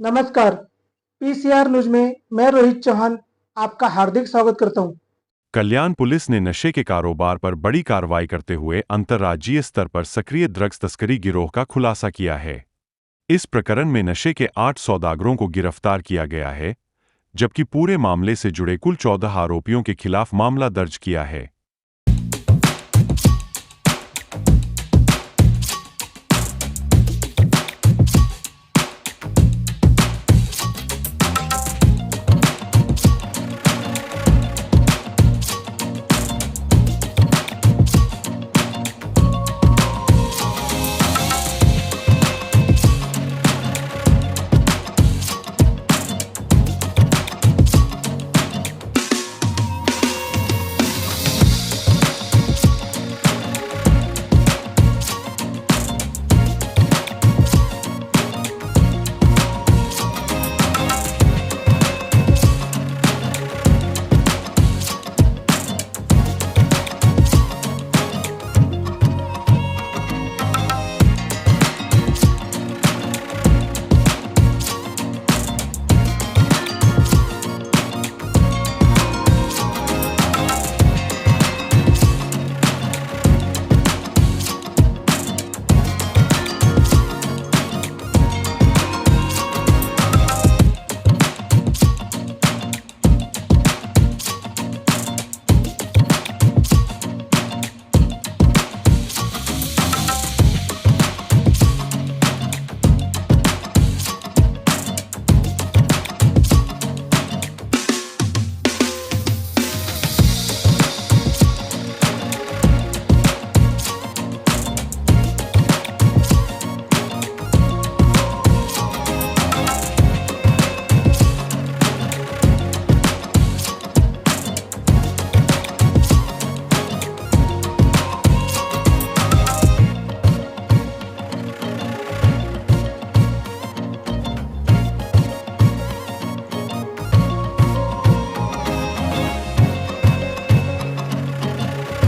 नमस्कार। PCR news में मैं रोहित चौहान आपका हार्दिक स्वागत करता हूं। कल्याण पुलिस ने नशे के कारोबार पर बड़ी कार्रवाई करते हुए अंतर्राज्यीय स्तर पर सक्रिय ड्रग्स तस्करी गिरोह का खुलासा किया है। इस प्रकरण में नशे के 8 सौदागरों को गिरफ्तार किया गया है, जबकि पूरे मामले से जुड़े कुल 14 आरोपियों के खिलाफ मामला दर्ज किया है।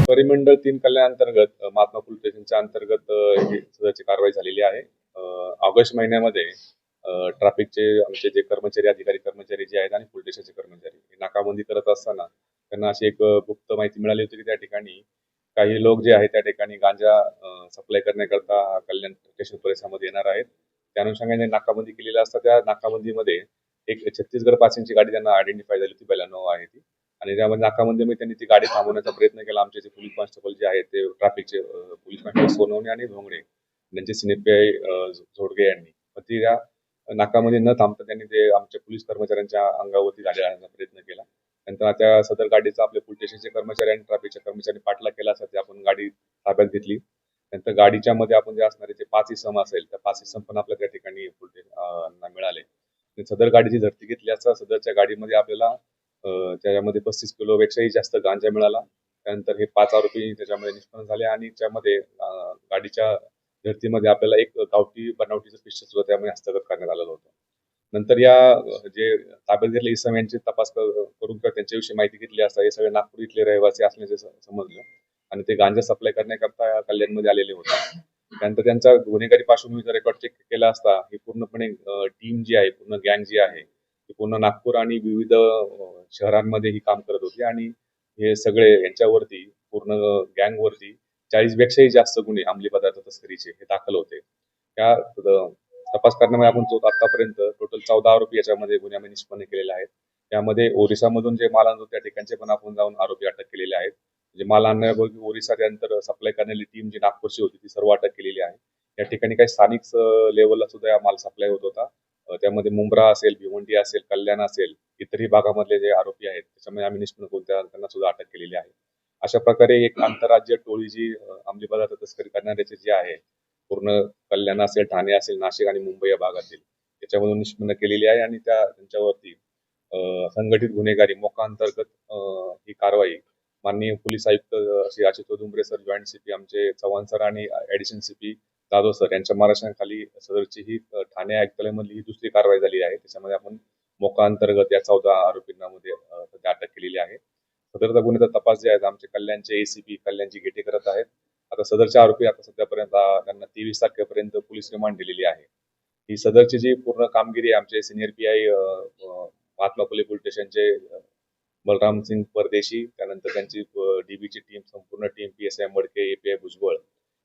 परिमंडळ 3 कल्याण अंतर्गत महात्मा फुले स्टेशनच्या अंतर्गत ही सदरची कारवाई झालेली आहे. ऑगस्ट महिन्यामध्ये ट्रॅफिकचे आमचे जे कर्मचारी, अधिकारी कर्मचारी जे आहेत आणि पोलीस स्टेशनचे कर्मचारी हे नाकाबंदी करत असताना त्यांना अशी एक गुप्त माहिती मिळाली होती की त्या ठिकाणी काही लोक जे आहेत त्या ठिकाणी गांजा सप्लाय करण्याकरता कल्याण स्टेशन परिसरामध्ये येणार आहेत. त्या अनुषंगाने नाकाबंदी केलेली असता त्या नाकाबंदीमध्ये एक छत्तीसगड पासिंगची गाडी त्यांना आयडेंटिफाय झाली होती, बेलानो आहे ती. आणि त्यामध्ये नाकाबंदीमध्ये त्यांनी ती गाडी थांबवण्याचा प्रयत्न केला. आमचे जे पोलीस कॉन्स्टेबल जे आहेत ते ट्रॅफिकचे पोलीस कॉन्स्टेबल सोनवणे आणि भोंगडे त्यांचे सीपीआय झोडगे यांनी ती त्या नाकामध्ये न थांबता त्यांनी ते आमच्या पोलीस कर्मचाऱ्यांच्या अंगावरती गाडी आणण्याचा प्रयत्न केला. नंतर त्या सदर गाडीचा आपल्या पोलीस स्टेशनचे कर्मचारी आणि ट्रॅफिकच्या कर्मचाऱ्यांनी पाठलाग केला असता ते आपण गाडी ताब्यात घेतली. नंतर गाडीच्या मध्ये आपण जे असणारे जे 5 इसम असेल त्या 5 इसम पण आपल्या त्या ठिकाणी मिळाले. सदर गाडीची झडती घेतली असता सदरच्या गाडीमध्ये आपल्याला त्याच्यामध्ये 35 किलोपेक्षाही जास्त गांजा मिळाला. त्यानंतर हे 5 आरोपी त्याच्यामध्ये निष्पन्न झाले आणि त्यामध्ये गाडीच्या झडतीमध्ये आपल्याला एक गावठी बनावटीचं पिस्टल सुद्धा त्यामध्ये हस्तगत करण्यात आलेलं होतं. नंतर या जे ताब्यात घेतले इसम यांचे तपास करून त्यांच्याविषयी माहिती घेतली असता हे सगळे नागपूर इथले रहिवासी असल्याचे समजलं आणि ते गांजा सप्लाय करण्याकरता कल्याणमध्ये आलेले होते. त्यानंतर त्यांचा गुन्हेगारी पार्श्वभूमीचा रेकॉर्ड चेक केला असता ही पूर्णपणे टीम जी आहे, पूर्ण गँग जी आहे ती पूर्ण नागपूर आणि विविध शहरांमध्ये ही काम करत होती आणि हे सगळे यांच्यावरती पूर्ण गँगवरती 40 पेक्षाही जास्त गुन्हे अंमली पदार्थ तस्करीचे हे दाखल होते. त्या तपास करण्यामध्ये आपण आतापर्यंत टोटल 14 आरोपी याच्यामध्ये गुन्ह्यामध्ये निष्पन्न केलेले आहेत. त्यामध्ये ओरिसामधून जे माल आणतो त्या ठिकाणचे पण आपण जाऊन आरोपी अटक केलेले आहेत. म्हणजे माल आणण्यापूर्वी ओरिसा त्यानंतर सप्लाय करणारी टीम जी नागपूरची होती ती सर्व अटक केलेली आहे. या ठिकाणी काही स्थानिक लेवलला सुद्धा हा माल सप्लाय होत होता. त्यामध्ये मुंब्रा असेल, भिवंडी असेल, कल्याण असेल, इतरही भागामधले जे आरोपी आहेत त्याच्यामध्ये आम्ही निष्पन्न करून त्यांना सुद्धा अटक केलेली आहे. अशा प्रकारे एक आंतरराज्य टोळी जी अंमली पदार्थ तस्करी करणाऱ्याचे जे आहे पूर्ण कल्याण असेल, ठाणे असेल, नाशिक आणि मुंबई या भागातील त्याच्यामधून निष्पन्न केलेली आहे आणि त्यांच्यावरती संघटित गुन्हेगारी मोका अंतर्गत ही कारवाई माननीय पोलीस आयुक्त Shri Ashutosh Dumbre sir, joint CP आमचे चव्हाण सर आणि ऍडिशनल सीपी जाधव सर यांच्या मार्गदर्शनाखाली सदरची ही ठाणे आयुक्तालयामधली ही दुसरी कारवाई झाली आहे. त्याच्यामध्ये आपण मोका अंतर्गत या 14 आरोपींना मध्ये सध्या अटक केलेली आहे. सदरचा गुन्ह्याचा तपास जे आहे आमचे कल्याणचे एसीपी कल्याणची गेटे करत आहेत. आता सदरचे आरोपी आता सध्यापर्यंत त्यांना 23 तारखेपर्यंत पोलीस रिमांड दिलेली आहे. ही सदरची जी पूर्ण कामगिरी आहे, आमचे senior PI Mahatma Phule police स्टेशनचे बलराम सिंग परदेशी, त्यानंतर त्यांची डीबीची टीम, संपूर्ण टीम, पीएसआय मडके, एपीआय भुजबळ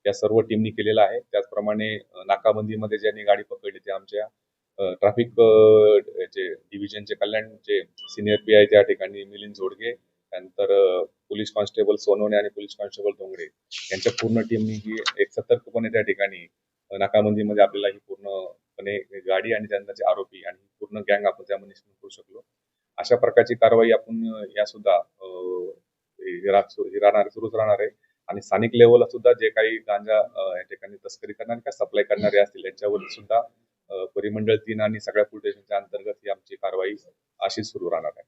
या सर्व टीमनी केलेला आहे. त्याचप्रमाणे नाकाबंदीमध्ये ज्यांनी गाडी पकडली ते आमच्या ट्रॅफिक डिव्हिजनचे कल्याणचे सिनियर पीआय त्या ठिकाणी मिलिंद जोडगे, त्यानंतर पोलीस कॉन्स्टेबल सोनवणे आणि पोलीस कॉन्स्टेबल डोंगरे यांच्या पूर्ण टीमनी ही एक सतर्कपणे त्या ठिकाणी नाकाबंदीमध्ये आपल्याला ही पूर्णपणे गाडी आणि त्यांचे आरोपी आणि पूर्ण गँग आपण त्यामध्ये करू शकलो. अशा प्रकारची कारवाई आपण या सुद्धा सुरूच राहणार आहे. आणि स्थानिक लेवलला सुद्धा जे काही गांजा या ठिकाणी तस्करी करणारे किंवा सप्लाय करणारे असतील यांच्यावर सुद्धा परिमंडळ 3 आणि सगळ्या पोलीस स्टेशनच्या अंतर्गत ही आमची कारवाई अशीच सुरू राहणार आहे.